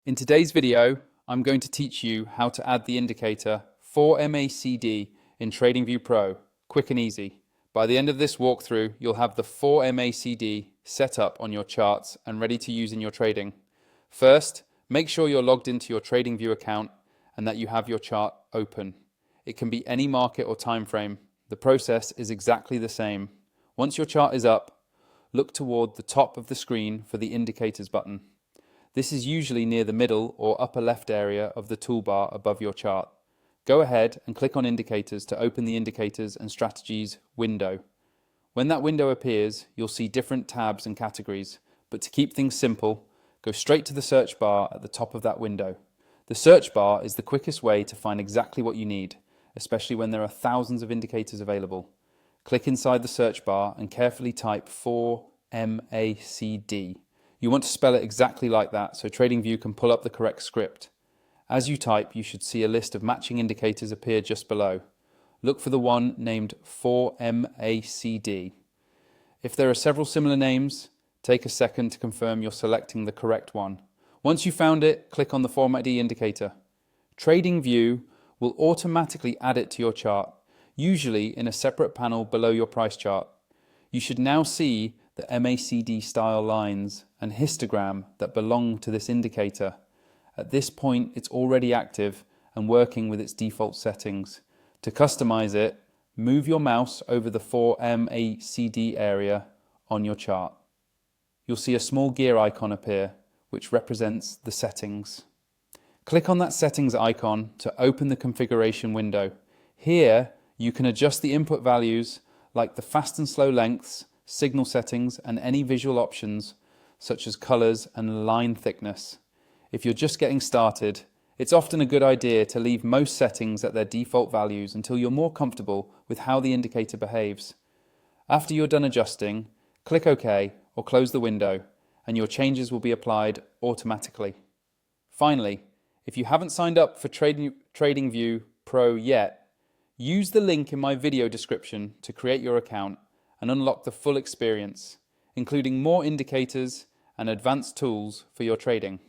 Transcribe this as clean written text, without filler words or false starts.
In today's video, I'm going to teach you how to add the indicator 4MACD in TradingView Pro, quick and easy. By the end of this walkthrough, you'll have the 4MACD set up on your charts and ready to use in your trading. First, make sure you're logged into your TradingView account and that you have your chart open. It can be any market or time frame. The process is exactly the same. Once your chart is up, look toward the top of the screen for the indicators button. This is usually near the middle or upper left area of the toolbar above your chart. Go ahead and click on Indicators to open the Indicators and Strategies window. When that window appears, you'll see different tabs and categories, but to keep things simple, go straight to the search bar at the top of that window. The search bar is the quickest way to find exactly what you need, especially when there are thousands of indicators available. Click inside the search bar and carefully type 4MACD. You want to spell it exactly like that so TradingView can pull up the correct script. As you type, you should see a list of matching indicators appear just below. Look for the one named 4MACD. If there are several similar names, take a second to confirm you're selecting the correct one. Once you've found it, click on the Format D indicator. TradingView will automatically add it to your chart, usually in a separate panel below your price chart. You should now see the MACD style lines and histogram that belong to this indicator. At this point, it's already active and working with its default settings. To customize it, move your mouse over the 4MACD area on your chart. You'll see a small gear icon appear, which represents the settings. Click on that settings icon to open the configuration window. Here, you can adjust the input values like the fast and slow lengths, signal settings, and any visual options such as colors and line thickness. If you're just getting started, it's often a good idea to leave most settings at their default values until you're more comfortable with how the indicator behaves. After you're done adjusting, click OK or close the window, and your changes will be applied automatically. Finally, if you haven't signed up for TradingView Pro yet, use the link in my video description to create your account and unlock the full experience, including more indicators and advanced tools for your trading.